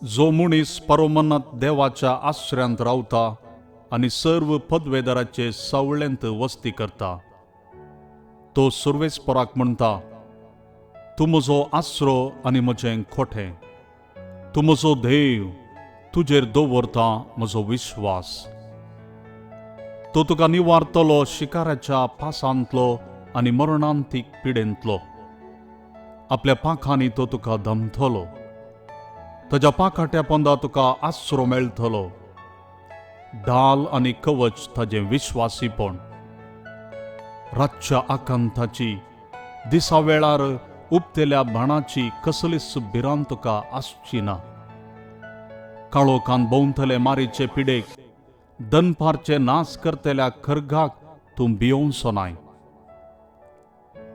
जो मनीस परमोन्नत देवाच्या आश्रयांत रावता आनी सर्व पदवेदाराचे सावळेंत वस्ती करता, तो सर्वेस्पराक म्हणटा, तूं म्हजो आसरो आनी म्हजें खोटें, तूं म्हजो देव, तुजेर दवरता म्हजो विश्वास. तो तुका निवारतलो शिकाराच्या पासांतलो आनी मरणांतीक पिडेंतलो. आपल्या पाखांनी तो तुका धमतलो, ताच्या पाखाट्या पोंदा तुका आसरो मेळटलो. ढाल आनी कवच ताजें विश्वासीपण. रातच्या आकांताची, दिसा वेळार उपतेल्या बाणाची कसलीच भिरांत तुका आसची ना. काळोखांत भोंवतले मारीचे पिडेक, दनपारचे नास करतल्या खरगाक तूं भियोवचो नाय.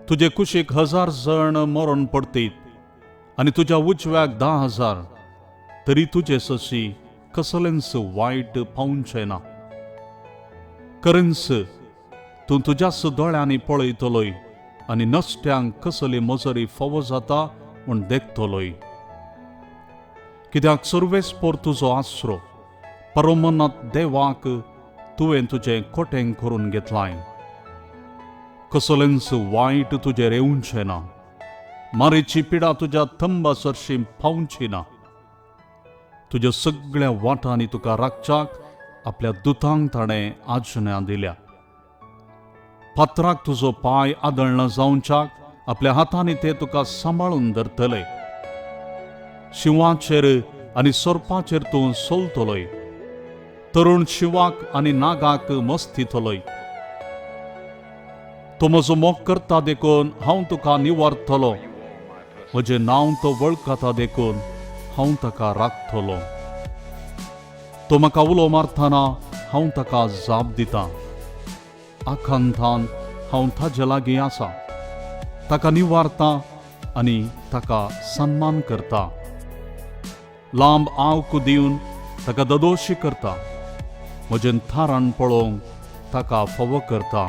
तुजे कुशीक 1000 जण मरण पडटीत आनी तुज्या उजव्याक 10,000, तरी तुजे सशी कसलेंच वायट पावचें ना. खरेंच तूं तुज्याच दोळ्यांनी पळयतलोय आनी नश्ट्यांक कसली मजरी फावो जाता म्हूण देखतलोय. कित्याक सर्वेस्पर तुजो आसरो, परमोन्नत देवाक तुवें तुजें खोटें करून घेतलाय. कसलेंच वायट तुजेर येवचें ना. मारेची पिडा तुज्या थंबा सरशी पावची ना. तुज्या सगळ्या वाटांनी तुका राखच्याक आपल्या दुतांक ताणें आज्ञा दिल्या. पात्राक तुजो पाय आदळ न जावच्याक आपल्या हातांनी ते तुका सांबाळून धरतले. शिवाचेर आनी सर्पाचेर तूं चलतलोय. तरुण शिवाक आनी नागाक मस्तितलोय. तो म्हजो मोग करता देखून हांव तुका निवारतलो. म्हजें नांव तो वळखता देखून हांव ताका राखतलो. तो म्हाका उलो मारतना हांव ताका जाप दितां. आकांतान हांव ताजे लागीं आसां. ताका निवारतां आनी ताका सन्मान करता. लांब आवक दिवन ताका ददोशी करता. म्हजें थारान पळोवंक ताका फावो करता.